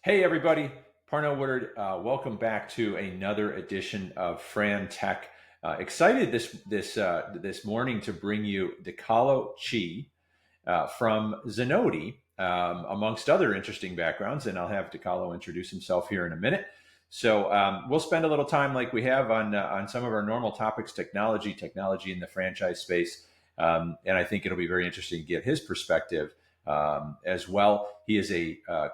Hey everybody, Parnell Woodard. Welcome back to another edition of Fran Tech. Excited this morning to bring you Dekalo Chie from Zenoti, amongst other interesting backgrounds, and I'll have Decalo introduce himself here in a minute. So we'll spend a little time, like we have on some of our normal topics, technology in the franchise space, and I think it'll be very interesting to get his perspective as well. He is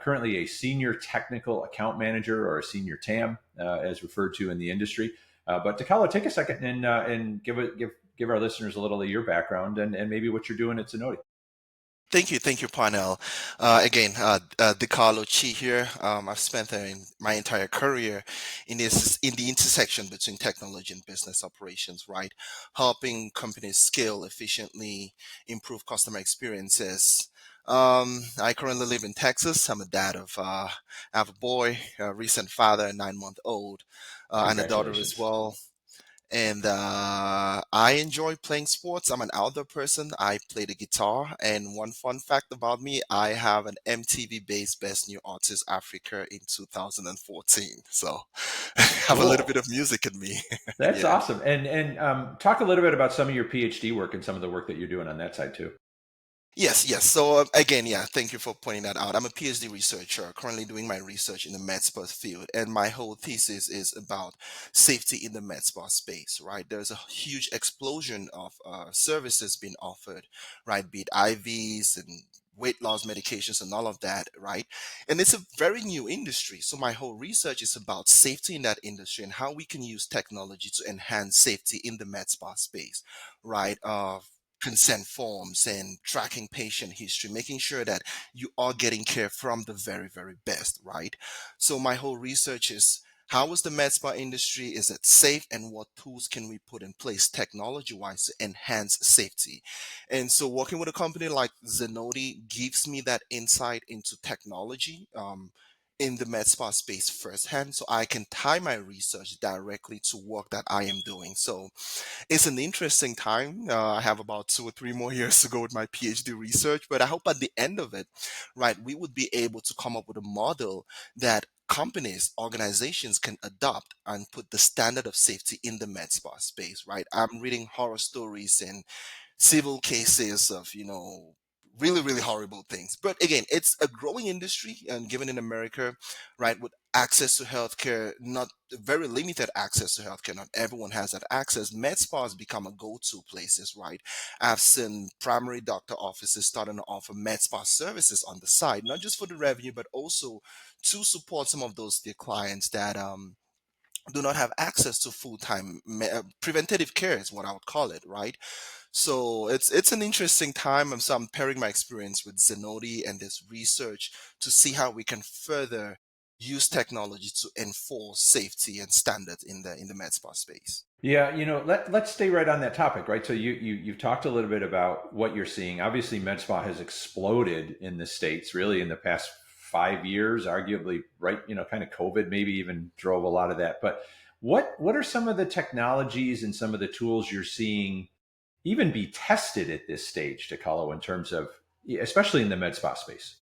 currently a senior technical account manager, or a senior TAM, as referred to in the industry. But Decalo, take a second and give our listeners a little of your background and maybe what you're doing at Zenoti. Thank you, Parnell. Dekalo Chie here. I've spent my entire career in the intersection between technology and business operations, right? Helping companies scale efficiently, improve customer experiences. I currently live in Texas. I'm a dad of, I have a boy, a recent father, a 9-month old, and a daughter as Congratulations. well. And I enjoy playing sports. I'm an outdoor person. I play the guitar. And one fun fact about me, I have an MTV-based Best New Artist Africa in 2014. So I have a little bit Cool. of music in me. That's Yeah. awesome. And talk a little bit about some of your PhD work and some of the work that you're doing on that side too. Yes. So again, yeah, thank you for pointing that out. I'm a PhD researcher, currently doing my research in the med spa field, and my whole thesis is about safety in the med spa space. Right, there's a huge explosion of services being offered, right? Be it IVs and weight loss medications and all of that, right? And it's a very new industry. So my whole research is about safety in that industry and how we can use technology to enhance safety in the med spa space, right? Consent forms and tracking patient history, making sure that you are getting care from the very, very best, right? So my whole research is how is the med spa industry? Is it safe? And what tools can we put in place technology wise to enhance safety? And so working with a company like Zenoti gives me that insight into technology. In the med spa space firsthand, so I can tie my research directly to work that I am doing. So it's an interesting time. I have about 2 or 3 more years to go with my PhD research, but I hope at the end of it, right, we would be able to come up with a model that companies, organizations can adopt and put the standard of safety in the med spa space, right? I'm reading horror stories and civil cases of really really horrible things, but again, it's a growing industry, and given in America, right, with access to healthcare, not very limited access to healthcare, not everyone has that access. Med spas become a go-to places, right? I've seen primary doctor offices starting to offer med spa services on the side, not just for the revenue but also to support some of those their clients that do not have access to full-time preventative care is what I would call it, right? So it's an interesting time. So I'm pairing my experience with Zenoti and this research to see how we can further use technology to enforce safety and standards in the med spa space. Yeah, let's stay right on that topic, right? So you've talked a little bit about what you're seeing. Obviously, med spa has exploded in the states, really, in the past 5 years. Arguably, right? Kind of COVID maybe even drove a lot of that. But what are some of the technologies and some of the tools you're seeing even be tested at this stage, Decalo, in terms of, especially in the med spa space?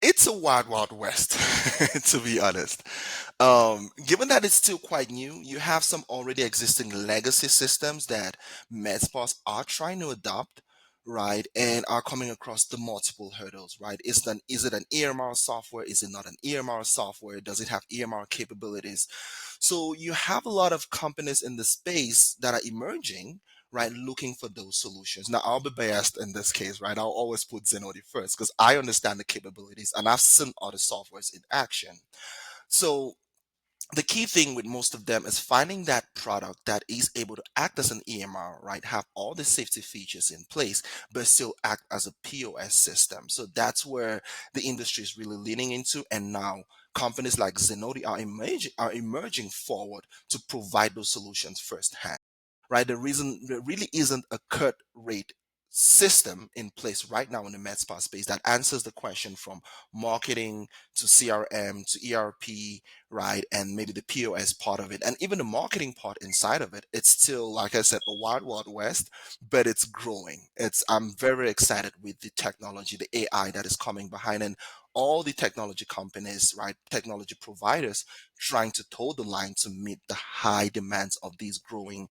It's a wild west, to be honest. Given that it's still quite new, you have some already existing legacy systems that med spas are trying to adopt, right, and are coming across the multiple hurdles, right? Is it an EMR software? Is it not an EMR software? Does it have EMR capabilities? So you have a lot of companies in the space that are emerging, right, looking for those solutions. Now, I'll be biased in this case, right? I'll always put Zenoti first because I understand the capabilities and I've seen other softwares in action. So the key thing with most of them is finding that product that is able to act as an EMR, right? Have all the safety features in place, but still act as a POS system. So that's where the industry is really leaning into. And now companies like Zenoti are emerging forward to provide those solutions firsthand, right? The reason there really isn't a cut rate system in place right now in the med spa space that answers the question from marketing to CRM to ERP, right? And maybe the POS part of it, and even the marketing part inside of it. It's still, like I said, a wild, wild west, but it's growing. I'm very excited with the technology, the AI that is coming behind, and all the technology companies, right? Technology providers trying to toe the line to meet the high demands of these growing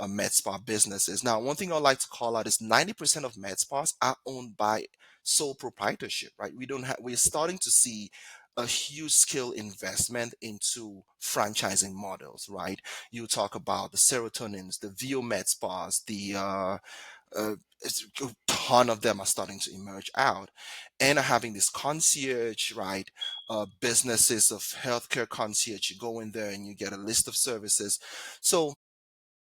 med spa businesses. Now, one thing I'd like to call out is 90% of med spas are owned by sole proprietorship, right? We're starting to see a huge scale investment into franchising models, right? You talk about the serotonins, the VO med spas, uh, a ton of them are starting to emerge out and are having this concierge, right? Businesses of healthcare concierge. You go in there and you get a list of services. So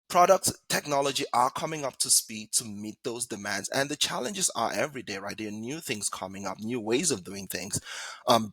products technology are coming up to speed to meet those demands, and the challenges are every day, right? There are new things coming up, new ways of doing things. um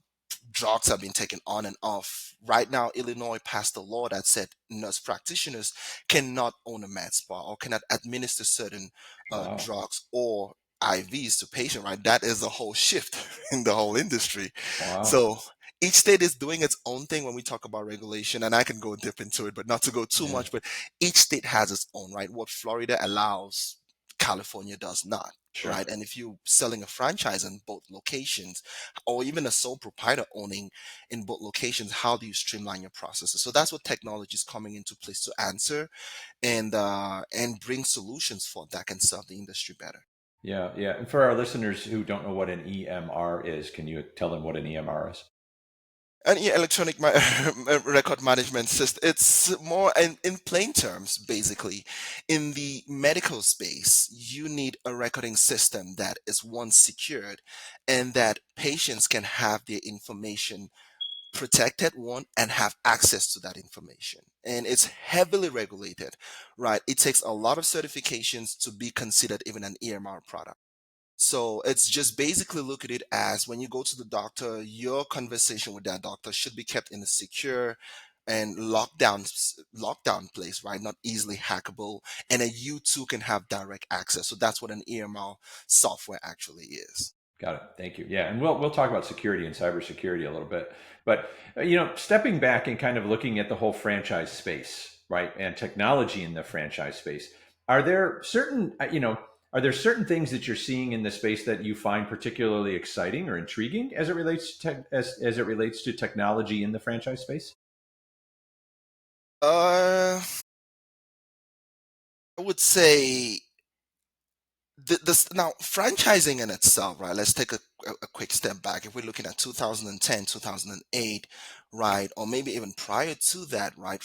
Drugs have been taken on and off. Right now, Illinois passed a law that said nurse practitioners cannot own a med spa or cannot administer certain Wow. drugs or IVs to patient, right? That is a whole shift in the whole industry. Wow. So each state is doing its own thing when we talk about regulation, and I can go dip into it, but not to go too Yeah. much. But each state has its own, right? What Florida allows, California does not, Sure. right? And if you're selling a franchise in both locations, or even a sole proprietor owning in both locations, how do you streamline your processes? So that's what technology is coming into place to answer and bring solutions for that can serve the industry better. Yeah. Yeah. And for our listeners who don't know what an EMR is, can you tell them what an EMR is? And yeah, electronic record management system. It's more in plain terms, basically, in the medical space, you need a recording system that is once secured, and that patients can have their information protected, one, and have access to that information. And it's heavily regulated, right? It takes a lot of certifications to be considered even an EMR product. So it's just basically look at it as when you go to the doctor, your conversation with that doctor should be kept in a secure and lockdown place, right? Not easily hackable, and that you too can have direct access. So that's what an EMR software actually is. Got it. Thank you. Yeah, and we'll talk about security and cybersecurity a little bit, but stepping back and kind of looking at the whole franchise space, right, and technology in the franchise space, are there certain are there certain things that you're seeing in the space that you find particularly exciting or intriguing as it relates to as it relates to technology in the franchise space? Uh, I would say this now franchising in itself, right? Let's take a quick step back. If we're looking at 2010, 2008, right, or maybe even prior to that, right?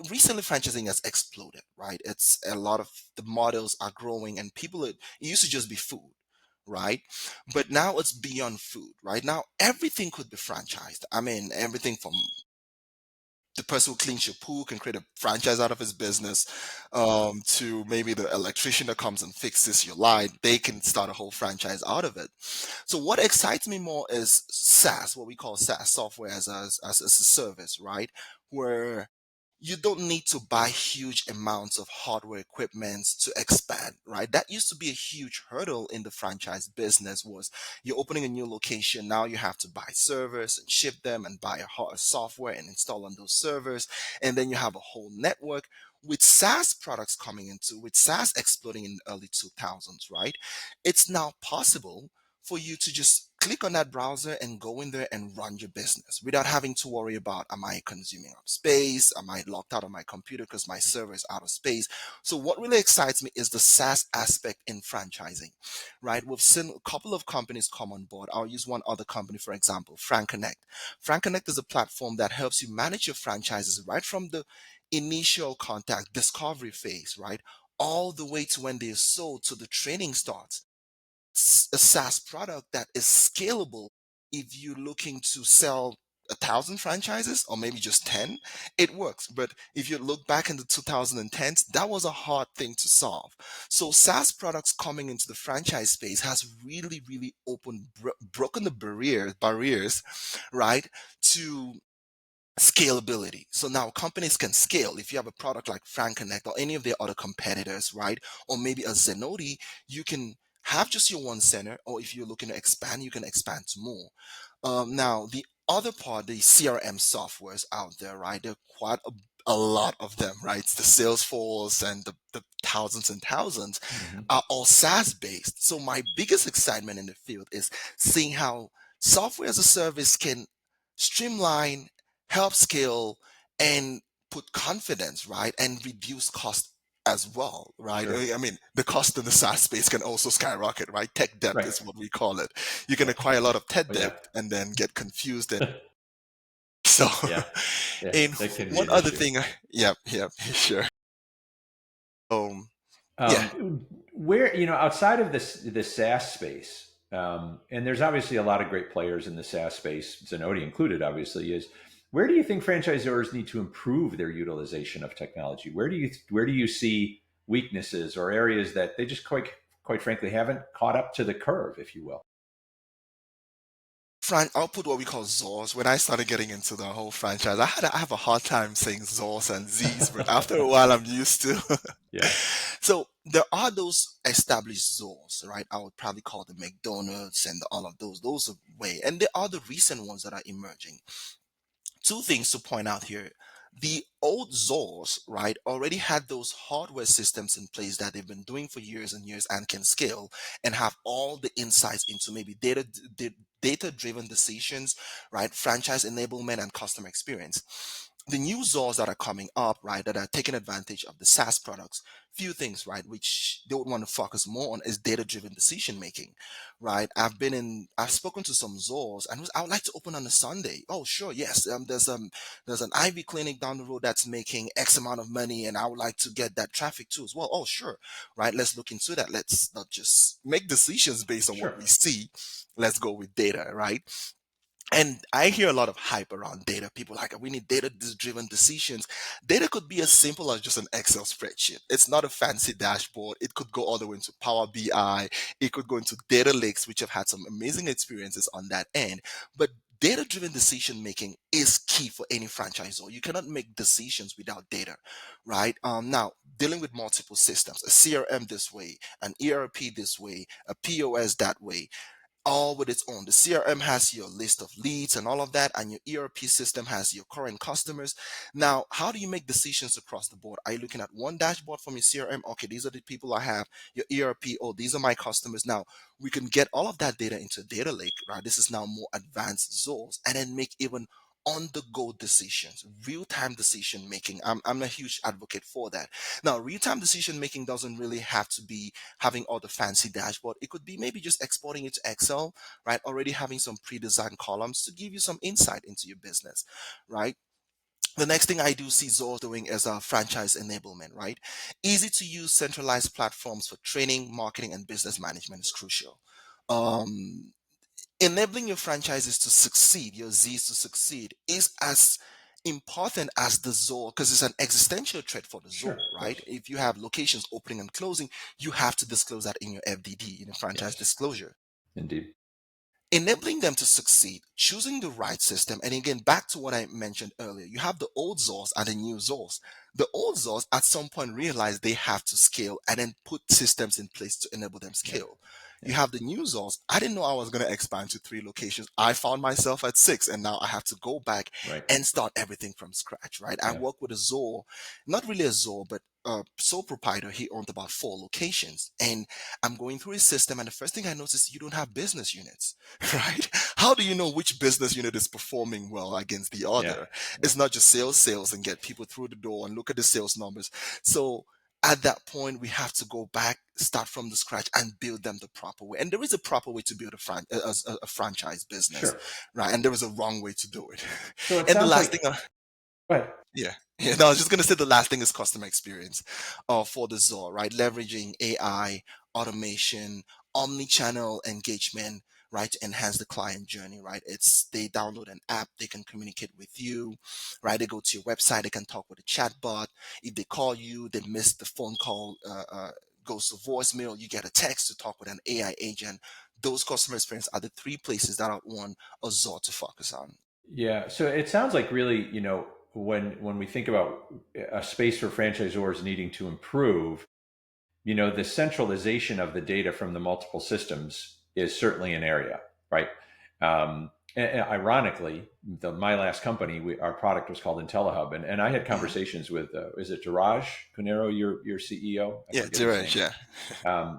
Recently, franchising has exploded, right? It's a lot of the models are growing, and it used to just be food, right? But now it's beyond food, right? Now everything could be franchised. I mean, everything from the person who cleans your pool can create a franchise out of his business, to maybe the electrician that comes and fixes your light, they can start a whole franchise out of it. So what excites me more is SaaS, what we call SaaS, software as a service, right? Where you don't need to buy huge amounts of hardware equipment to expand, right? That used to be a huge hurdle in the franchise business. Was you're opening a new location, now you have to buy servers and ship them and buy a software and install on those servers, and then you have a whole network. With SaaS products coming into, with SaaS exploding in the early 2000s, right? It's now possible for you to just click on that browser and go in there and run your business without having to worry about, am I consuming up space? Am I locked out of my computer because my server is out of space? So what really excites me is the SaaS aspect in franchising, right? We've seen a couple of companies come on board. I'll use one other company, for example, FranConnect. FranConnect is a platform that helps you manage your franchises right from the initial contact discovery phase, right? All the way to when they're sold to the training starts. A SaaS product that is scalable. If you're looking to sell 1,000 franchises or maybe just 10, it works. But if you look back in the 2010s, that was a hard thing to solve. So SaaS products coming into the franchise space has really, really broken the barriers, right? To scalability. So now companies can scale. If you have a product like Frank Connect or any of their other competitors, right? Or maybe a Zenoti, you can have just your one center, or if you're looking to expand, you can expand to more. Now, the other part, the CRM softwares out there, right? There are quite a lot of them, right? It's the Salesforce and the thousands and thousands Hmm. are all SaaS based. So my biggest excitement in the field is seeing how software as a service can streamline, help scale, and put confidence, right? And reduce cost as well, right? Sure. I mean, the cost in the SaaS space can also skyrocket, right? Tech debt Right. is what we call it. You can Right. acquire a lot of tech Oh debt yeah. and then get confused. And so, Yeah. Yeah. and That can be one an other issue. thing, yeah, sure. Um, yeah, Where outside of the SaaS space, and there's obviously a lot of great players in the SaaS space, Zenoti included, obviously, is where do you think franchisors need to improve their utilization of technology? Where do you see weaknesses or areas that they just quite frankly haven't caught up to the curve, if you will? I'll put what we call ZORs. When I started getting into the whole franchise, I have a hard time saying ZORs and Z's, but after a while, I'm used to. Yeah, So there are those established ZORs, right? I would probably call them McDonald's and all of those. Those are way, and there are the recent ones that are emerging. Two things to point out here. The old ZORs, right, already had those hardware systems in place that they've been doing for years and years and can scale and have all the insights into maybe data driven decisions, right, franchise enablement and customer experience. The new ZORs that are coming up, right, that are taking advantage of the SaaS products, few things, right, which they would want to focus more on is data driven decision making, right? I've spoken to some ZORs and I would like to open on a Sunday. Oh, sure, yes. There's an Ivy clinic down the road that's making X amount of money, and I would like to get that traffic too as well. Oh, sure, right. Let's look into that. Let's not just make decisions based on what we sure, see. Let's go with data, right? And I hear a lot of hype around data. People like, we need data driven decisions. Data could be as simple as just an Excel spreadsheet. It's not a fancy dashboard. It could go all the way into Power BI. It could go into data lakes, which have had some amazing experiences on that end. But data driven decision making is key for any franchisor. You cannot make decisions without data, right? Now, dealing with multiple systems, a CRM this way, an ERP this way, a POS that way, all with its own. The CRM has your list of leads and all of that, and your ERP system has your current customers. Now, how do you make decisions across the board? Are you looking at one dashboard from your CRM? Okay, these are the people I have. Your ERP, oh, these are my customers. Now, we can get all of that data into a data lake, right? This is now more advanced zones, and then make even on the go decisions, real time decision making. I'm a huge advocate for that. Now, real time decision making doesn't really have to be having all the fancy dashboard. It could be maybe just exporting it to Excel, right? Already having some pre-designed columns to give you some insight into your business, right? The next thing I do see Zoho doing is franchise enablement, right? Easy to use centralized platforms for training, marketing, and business management is crucial. Um, Enabling your franchises to succeed, your Z's to succeed, is as important as the Zoho because it's an existential threat for the sure, Zoho, of right? course, If you have locations opening and closing, you have to disclose that in your FDD, in a franchise yes, disclosure. indeed, Enabling them to succeed, choosing the right system. And again, back to what I mentioned earlier, you have the old Zors and the new Zors. The old Zors at some point realize they have to scale and then put systems in place to enable them yeah, scale. You yeah, have the new Zors. I didn't know I was going to expand to 3 locations. I found myself at 6, and now I have to go back right, and start everything from scratch, right? I yeah, work with a Zor, not really a Zor, but a sole proprietor. He owned about 4 locations, and I'm going through his system. And the first thing I noticed, you don't have business units. Right? How do you know which business unit is performing well against the yeah, other? yeah, It's not just sales, and get people through the door and look at the sales numbers. So at that point, we have to go back, start from the scratch, and build them the proper way. And there is a proper way to build a franchise business, sure. right? And there is a wrong way to do it. So it And the sounds last like, thing, but yeah. Yeah, no, I was just gonna say the last thing is customer experience for the ZOR, right? Leveraging AI, automation, omni-channel engagement, right, to enhance the client journey, right? It's they download an app, they can communicate with you, right? They go to your website, they can talk with a chatbot. If they call you, they miss the phone call, goes to voicemail, you get a text to talk with an AI agent. Those customer experience are the 3 places that I want a ZOR to focus on. Yeah. So it sounds like really, when we think about a space for franchisors needing to improve, the centralization of the data from the multiple systems is certainly an area, right? And ironically, my last company, our product was called IntelliHub, and I had Mhm. conversations with, is it Jiraj Cunero, your CEO? I Yeah, forget his Direct, name, yeah.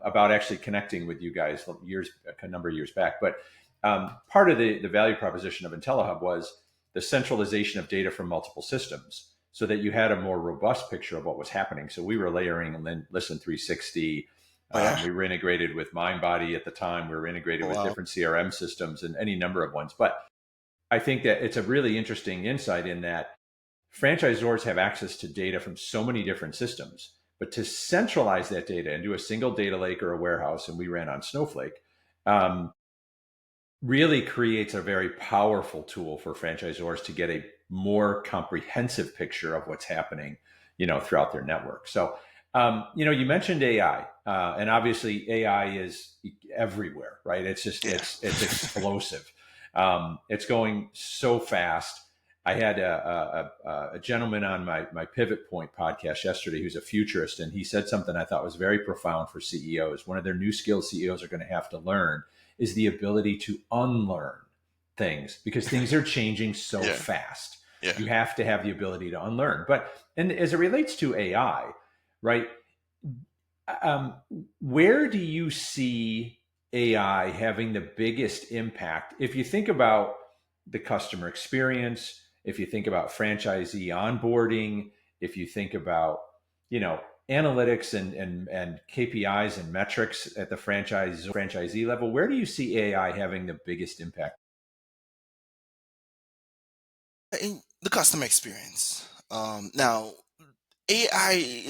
about actually connecting with you guys a number of years back. But part of the value proposition of IntelliHub was the centralization of data from multiple systems so that you had a more robust picture of what was happening. So we were layering Listen 360. Oh yeah. We were integrated with MindBody at the time. We were integrated Oh with wow. different CRM systems and any number of ones. But I think that it's a really interesting insight in that franchisors have access to data from so many different systems, but to centralize that data into a single data lake or a warehouse, and we ran on Snowflake, um, really creates a very powerful tool for franchisors to get a more comprehensive picture of what's happening, throughout their network. So, you mentioned AI, and obviously AI is everywhere, right? It's just Yeah. it's explosive. It's going so fast. I had a gentleman on my Pivot Point podcast yesterday who's a futurist, and he said something I thought was very profound for CEOs. One of their new skills CEOs are going to have to learn is the ability to unlearn things because things are changing so Yeah. fast. Yeah. You have to have the ability to unlearn. But and as it relates to AI, right? Um, where do you see AI having the biggest impact? If you think about the customer experience, if you think about franchisee onboarding, if you think about, you know, analytics and KPIs and metrics at the franchisee level, where do you see AI having the biggest impact? In the customer experience. Now AI,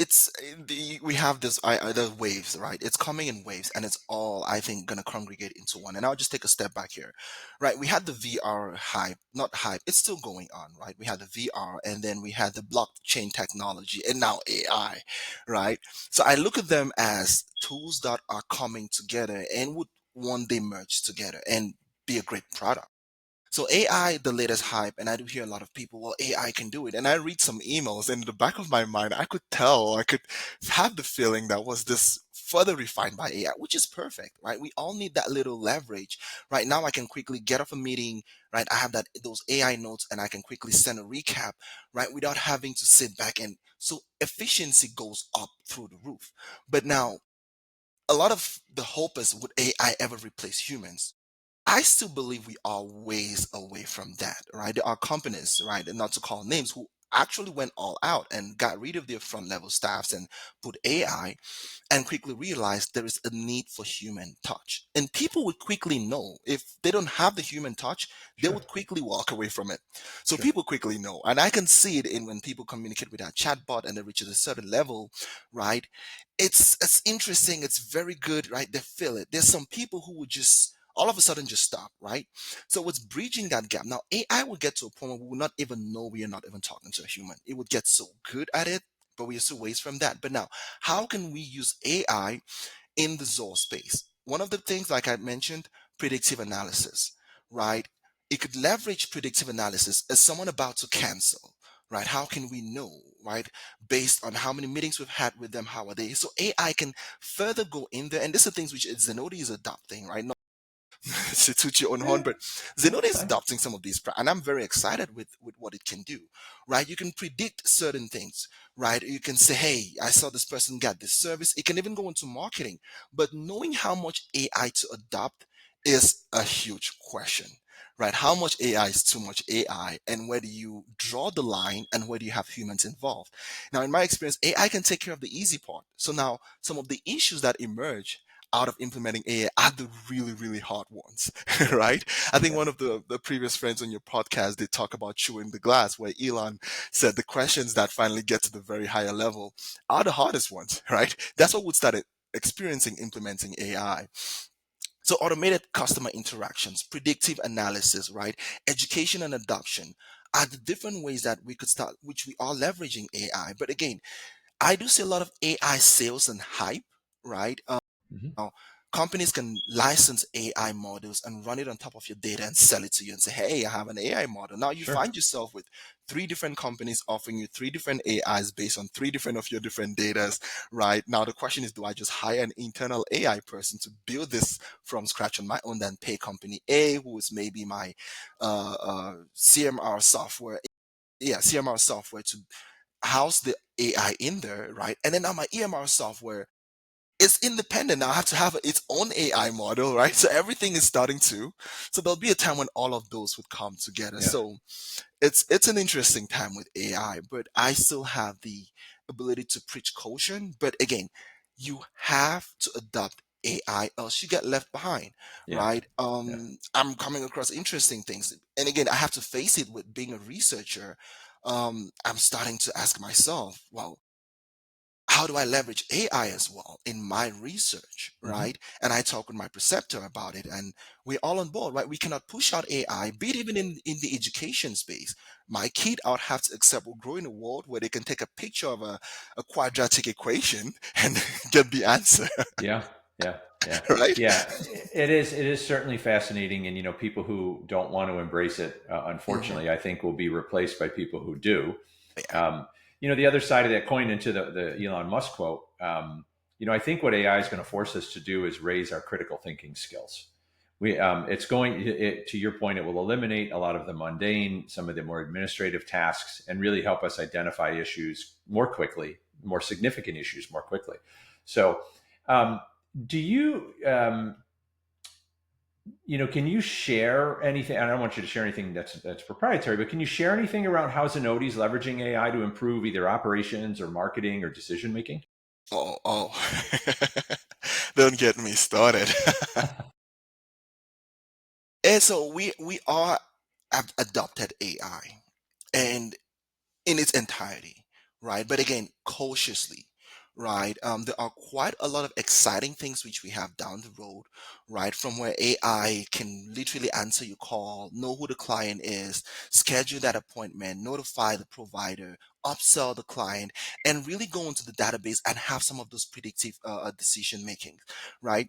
we have this the waves, right? It's coming in waves, and it's all I think gonna congregate into one. And I'll just take a step back here, right? We had the VR hype, not hype. It's still going on, right? We had the VR, and then we had the blockchain technology, and now AI, right? So I look at them as tools that are coming together and would one day merge together and be a great product. So AI, the latest hype, and I do hear a lot of people, well, AI can do it. And I read some emails, and in the back of my mind, I could tell, I could have the feeling that was this further refined by AI, which is perfect, right? We all need that little leverage. Right now, I can quickly get off a meeting, right? I have those AI notes, and I can quickly send a recap, right? Without having to sit back, and so efficiency goes up through the roof. But now, a lot of the hope is, would AI ever replace humans? I still believe we are ways away from that, right? There are companies, right, and not to call names, who actually went all out and got rid of their front level staffs and put AI, and quickly realized there is a need for human touch. And people would quickly know if they don't have the human touch, they Sure, would quickly walk away from it. So sure. people quickly know. And I can see it in when people communicate with that chatbot and they reach a certain level, right? It's interesting, it's very good, right? They feel it. There's some people who would just all of a sudden just stop, right? So it's bridging that gap. Now AI will get to a point where we will not even know we are not even talking to a human. It would get so good at it, but we are still ways from that. But now, how can we use AI in the Zoll space? One of the things, like I mentioned, predictive analysis, right? It could leverage predictive analysis as someone about to cancel, right? How can we know, right? Based on how many meetings we've had with them, how are they? So AI can further go in there. And these are things which Zenoti is adopting, right? To toot your own horn, Yeah, but no, Zenoti it's is fine. adopting some of these, and I'm very excited with what it can do. Right, you can predict certain things. Right, you can say, "Hey, I saw this person get this service." It can even go into marketing, but knowing how much AI to adopt is a huge question. Right, how much AI is too much AI, and where do you draw the line, and where do you have humans involved? Now, in my experience, AI can take care of the easy part. So now, some of the issues that emerge out of implementing AI are the really, really hard ones, Yeah, right? I think yeah, one of the previous friends on your podcast did talk about chewing the glass, where Elon said the questions that finally get to the very higher level are the hardest ones, right? That's what would start experiencing implementing AI. So automated customer interactions, predictive analysis, right? Education and adoption are the different ways that we could start, which we are leveraging AI. But again, I do see a lot of AI sales and hype, right? hmm Now, companies can license AI models and run it on top of your data and sell it to you and say, hey, I have an AI model. Now you Sure. find yourself with three different companies offering you three different AIs based on three different of your different datas, right? Now the question is, do I just hire an internal AI person to build this from scratch on my own, then pay company A, who is maybe my CMR software, yeah, CMR software to house the AI in there, right? And then now my EMR software it's independent now. I have to have its own AI model, right? So everything is starting to. So there'll be a time when all of those would come together. Yeah. So it's an interesting time with AI, but I still have the ability to preach caution. But again, you have to adopt AI, else you get left behind, Yeah. right? Yeah. I'm coming across interesting things, and again, I have to face it with being a researcher. I'm starting to ask myself, well, how do I leverage AI as well in my research, Hmm. right? And I talk with my preceptor about it, and we're all on board, right? We cannot push out AI, be it even in the education space. My kid out have to accept we'll grow in a world where they can take a picture of a quadratic equation and get the answer, Yeah. Yeah. Yeah. right? Yeah. It is. It is certainly fascinating, and people who don't want to embrace it, Hmm. unfortunately, I think will be replaced by people who do. Yeah. Um, the other side of that coin, into the Elon Musk quote. I think what AI is going to force us to do is raise our critical thinking skills. It's to your point, it will eliminate a lot of the mundane, some of the more administrative tasks, and really help us identify issues more quickly, more significant issues more quickly. So, um, do you, can you share anything? I don't want you to share anything that's proprietary, but can you share anything around how Zenoti is leveraging AI to improve either operations or marketing or decision making? Oh, oh. Don't get me started. And so we are have adopted AI, and in its entirety, right? But again, cautiously, right? There are quite a lot of exciting things which we have down the road, right? From where AI can literally answer your call, know who the client is, schedule that appointment, notify the provider, upsell the client, and really go into the database and have some of those predictive decision making, right?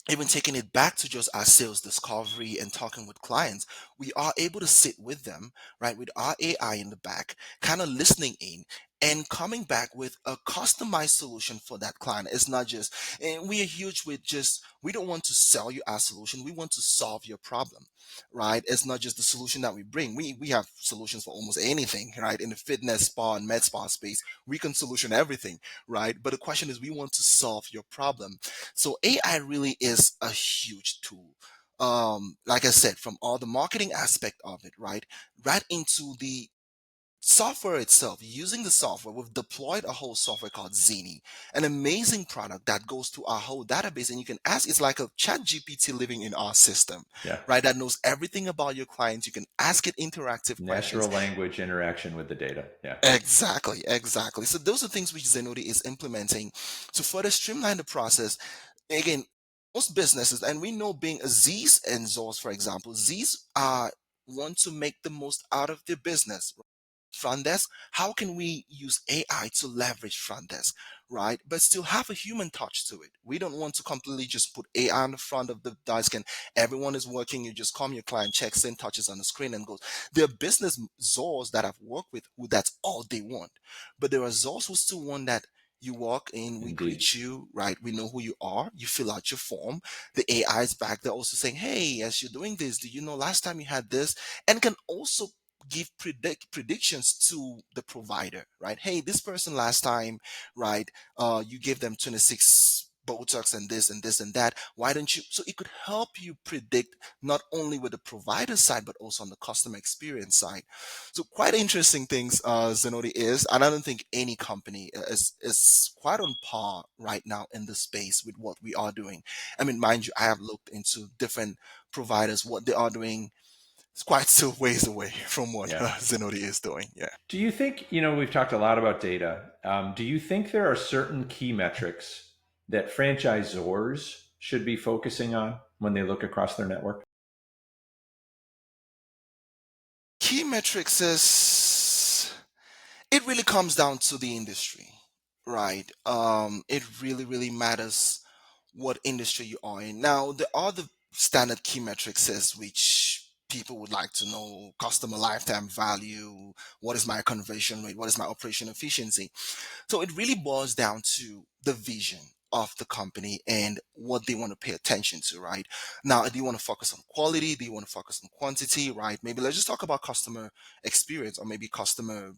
Even taking it back to just our sales discovery and talking with clients, we are able to sit with them, right, with our AI in the back, kind of listening in and coming back with a customized solution for that client. It's not just, and we are huge with just, we don't want to sell you our solution. We want to solve your problem, right? It's not just the solution that we bring. We have solutions for almost anything, right? In the fitness spa and med spa space, we can solution everything, right? But the question is, we want to solve your problem. So AI really is a huge tool. Like I said, from all the marketing aspect of it, right into the software itself. Using the software, we've deployed a whole software called Zini, an amazing product that goes to our whole database, and you can ask. It's like a chat GPT living in our system, Yeah. right? That knows everything about your clients. You can ask it interactive questions. Natural language interaction with the data. Yeah. Exactly, exactly. So those are things which Zenoti is implementing to further streamline the process. Again, most businesses, and we know being a Z's and Zos, for example, Z's want to make the most out of their business. Front desk, how can we use AI to leverage front desk, right? But still have a human touch to it. We don't want to completely just put AI on the front of the desk and everyone is working. You just come, your client checks in, touches on the screen, and goes. There are business Zors that I've worked with who that's all they want. But there are Zors who still want that. You walk in, we Indeed. greet you, right? We know who you are. You fill out your form. The AI is back there also saying, hey, as you're doing this, do you know last time you had this? And can also give predictions to the provider, right? Hey, this person last time, right? You gave them 26 Botox and this and this and that. Why don't you? So it could help you predict not only with the provider side, but also on the customer experience side. So quite interesting things Zenoti is, and I don't think any company is quite on par right now in the space with what we are doing. I mean, mind you, I have looked into different providers, what they are doing. It's quite still ways away from what Yeah. Zenoti is doing. Yeah. Do you think, we've talked a lot about data. Do you think there are certain key metrics that franchisors should be focusing on when they look across their network? Key metrics is it really comes down to the industry, right? It really, really matters what industry you are in. Now, there are the standard key metrics which people would like to know: customer lifetime value, what is my conversion rate, what is my operation efficiency. So it really boils down to the vision of the company and what they want to pay attention to, right? Now, do you want to focus on quality? Do you want to focus on quantity, right? Maybe let's just talk about customer experience, or maybe customer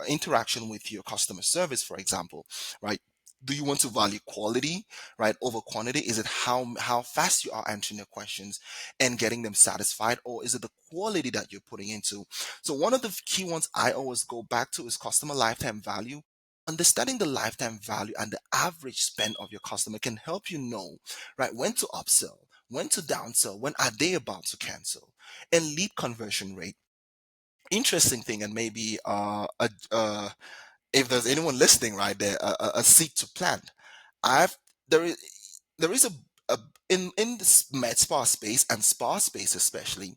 interaction with your customer service, for example, right? Do you want to value quality, right, over quantity? Is it how fast you are answering your questions and getting them satisfied, or is it the quality that you're putting into? So one of the key ones I always go back to is customer lifetime value. Understanding the lifetime value and the average spend of your customer can help you know, right, when to upsell, when to downsell, when are they about to cancel. And lead conversion rate, interesting thing, and maybe if there's anyone listening right there, a seed to plant. I've there is there is a in this med spa space and spa space especially,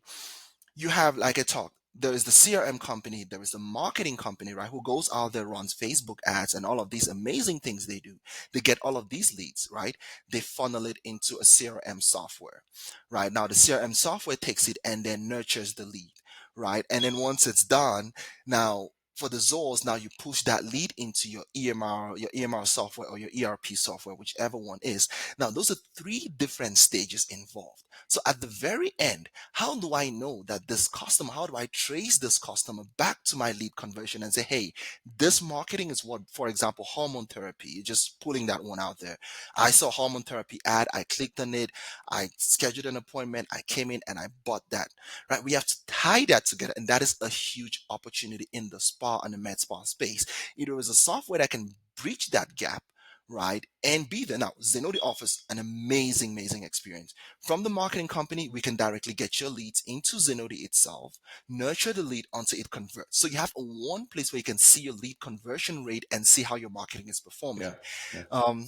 you have, like I talked, there is the CRM company, there is the marketing company, right, who goes out there, runs Facebook ads and all of these amazing things they do. They get all of these leads, right? They funnel it into a CRM software, right? Now the CRM software takes it and then nurtures the lead, right? And then once it's done, now for the Zors, now you push that lead into your EMR software or your ERP software, whichever one is. Now those are three different stages involved. So at the very end, how do I know that this customer, how do I trace this customer back to my lead conversion and say, hey, this marketing is what, for example, hormone therapy, just pulling that one out there. I saw hormone therapy ad, I clicked on it, I scheduled an appointment, I came in and I bought that, right? We have to tie that together. And that is a huge opportunity in the spa and the med spa space. Either is a software that can breach that gap, right, and be there. Now, Zenoti offers an amazing, amazing experience. From the marketing company, we can directly get your leads into Zenoti itself, nurture the lead until it converts. So you have a one place where you can see your lead conversion rate and see how your marketing is performing. Yeah. Yeah. Um,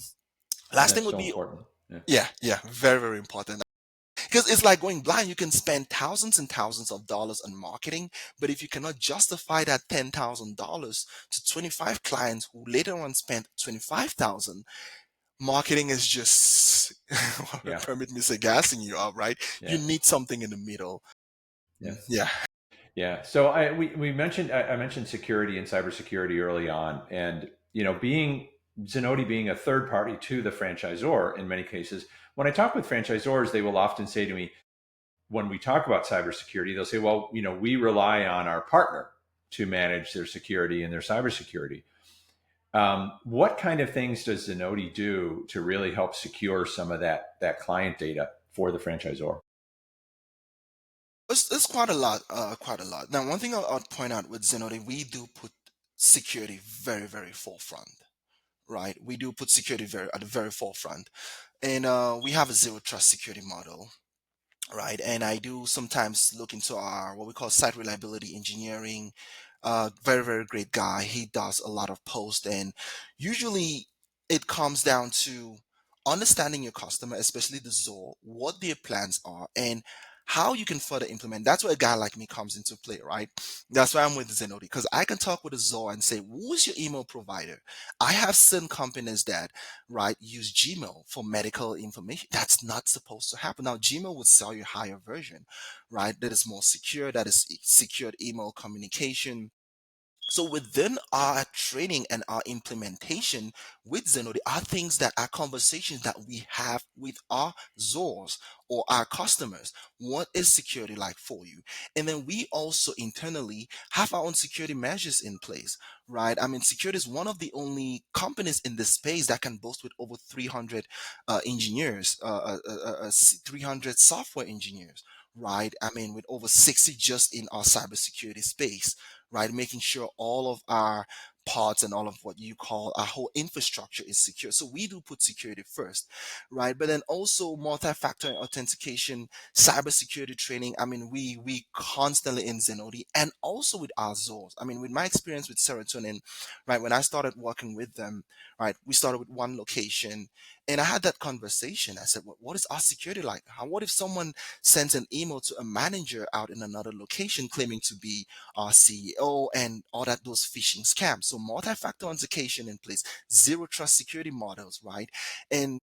And last thing that's would so be, important. Yeah. yeah, yeah, very, very important. Because it's like going blind. You can spend thousands and thousands of dollars on marketing, but if you cannot justify that $10,000 to 25 clients who later on spent 25,000, marketing is just Yeah. permit me say gassing you up, right? You Yeah. need something in the middle. Yeah. Yeah. Yeah. So we mentioned I mentioned security and cybersecurity early on, and being Zenoti being a third party to the franchisor in many cases. When I talk with franchisors, they will often say to me, when we talk about cybersecurity, they'll say, "Well, we rely on our partner to manage their security and their cybersecurity." What kind of things does Zenoti do to really help secure some of that client data for the franchisor? It's quite a lot, quite a lot. Now, one thing I'll point out with Zenoti, we do put security very, very forefront, right? We do put security very at the very forefront, and we have a zero trust security model, right? And I do sometimes look into our what we call site reliability engineering. Very, very great guy. He does a lot of posts, and usually it comes down to understanding your customer, especially the ZOR, what their plans are, and how you can further implement. That's where a guy like me comes into play, right? That's why I'm with Zenoti, because I can talk with a ZOR and say, who's your email provider? I have certain companies that, right, use Gmail for medical information. That's not supposed to happen. Now, Gmail would sell you a higher version, right? That is more secure, that is secured email communication. So within our training and our implementation with Zenoti are things that are conversations that we have with our ZORs or our customers. What is security like for you? And then we also internally have our own security measures in place, right? I mean, security is one of the only companies in this space that can boast with over 300 engineers, 300 software engineers, right? I mean, with over 60 just in our cybersecurity space, right? Making sure all of our pods and all of what you call our whole infrastructure is secure. So we do put security first, right? But then also multi-factor authentication, cybersecurity training. I mean, we constantly in Zenoti and also with our Zors. I mean, with my experience with Serotonin, right? When I started working with them, right, we started with one location, and I had that conversation. I said, what is our security like? What if someone sends an email to a manager out in another location claiming to be our CEO and all that, those phishing scams? So multi-factor authentication in place, zero trust security models, right? And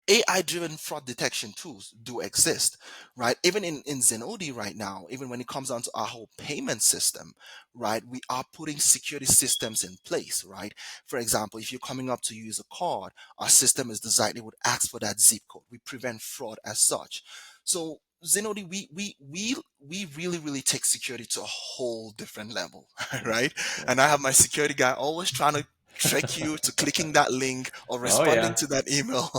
AI driven fraud detection tools do exist, right? Even in Zenoti right now, even when it comes down to our whole payment system, right? We are putting security systems in place, right? For example, if you're coming up to use a card, our system is designed, it would ask for that zip code. We prevent fraud as such. So Zenoti, we really, really take security to a whole different level, Yeah. right? Yeah. And I have my security guy always trying to trick you to clicking that link or Oh responding yeah. to that email,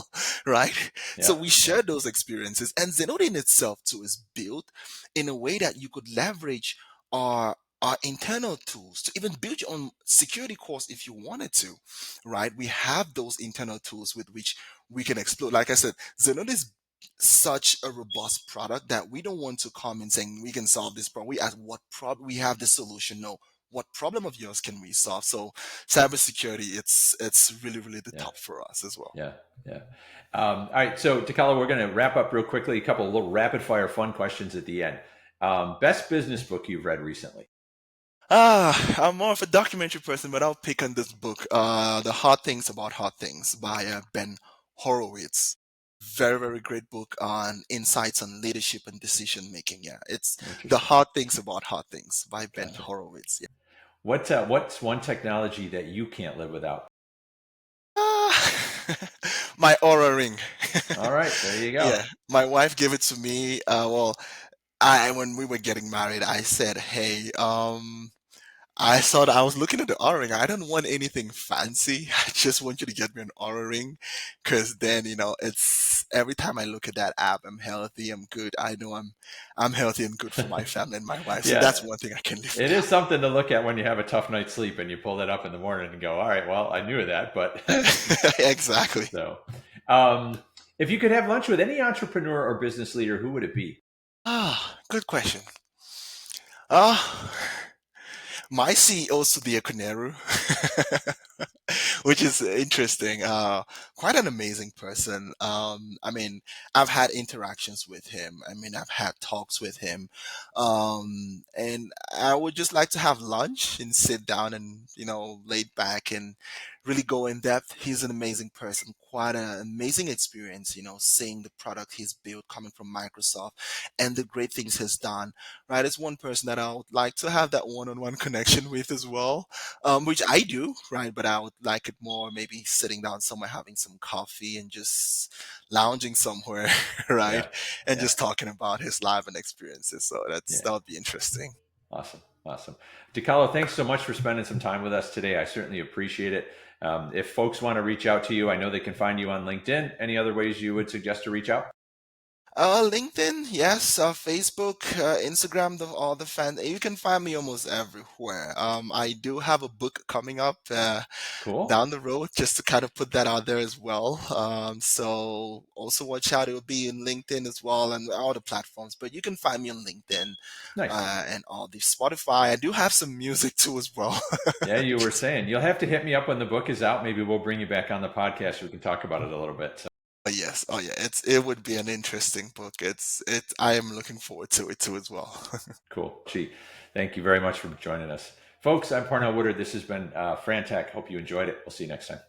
right? So Yeah. we Yeah. share those experiences, and Zenoti in itself too is built in a way that you could leverage our our internal tools to even build your own security course if you wanted to, right? We have those internal tools with which we can explore. Like I said, Zenoti is such a robust product that we don't want to come and saying we can solve this problem. We ask what problem we have the solution. No, what problem of yours can we solve? So cybersecurity, it's really really the Yeah. top for us as well. Yeah. Yeah. All right. So, Decalo, we're going to wrap up real quickly. A couple of little rapid fire fun questions at the end. Best business book you've read recently? I'm more of a documentary person, but I'll pick on this book, The Hard Things About Hard Things by Ben Horowitz. Very, very great book on insights on leadership and decision making. Yeah, it's The Interesting. Hard Things About Hard Things by Ben Gotcha. Horowitz. Yeah. What's one technology that you can't live without? My Aura Ring. All right. There you go. Yeah, my wife gave it to me. Well, I when we were getting married, I said, "Hey, I saw that I was looking at the Aura ring. I don't want anything fancy. I just want you to get me an Aura ring, because then it's every time I look at that app, I'm healthy, I'm good. I know I'm healthy and good for my family and my wife. So that's Yeah. one thing I can live It is something to look at when you have a tough night's sleep and you pull that up in the morning and go, all right, well, I knew that, but without. Exactly. so, um, if you could have lunch with any entrepreneur or business leader, who would it be? Good question. Ah, my CEO is the Koneru, which is interesting. Quite an amazing person. I mean, I've had interactions with him. I mean, I've had talks with him, and I would just like to have lunch and sit down and laid back and really go in depth. He's an amazing person. Quite an amazing experience. Seeing the product he's built coming from Microsoft and the great things he's done. Right, it's one person that I would like to have that one-on-one connection with as well, which I do, right? But I would like it more maybe sitting down somewhere, having some coffee, and just lounging somewhere, right? Yeah. And Yeah. just talking about his life and experiences. So Yeah. that would be interesting. Awesome. Awesome. Decalo, thanks so much for spending some time with us today. I certainly appreciate it. If folks want to reach out to you, I know they can find you on LinkedIn. Any other ways you would suggest to reach out? LinkedIn, yes. Facebook, Instagram, all the fan. You can find me almost everywhere. I do have a book coming up Cool. down the road, just to kind of put that out there as well. So also watch out; it will be in LinkedIn as well and all the platforms. But you can find me on LinkedIn Nice. and all the Spotify. I do have some music too as well. Yeah, you were Just- saying you'll have to hit me up when the book is out. Maybe we'll bring you back on the podcast. We can talk about it a little bit. So yes, oh yeah, it would be an interesting book. I am looking forward to it too as well. cool. Gee, thank you very much for joining us. Folks, I'm Parnell Woodard. This has been Fran Tech. Hope you enjoyed it. We'll see you next time.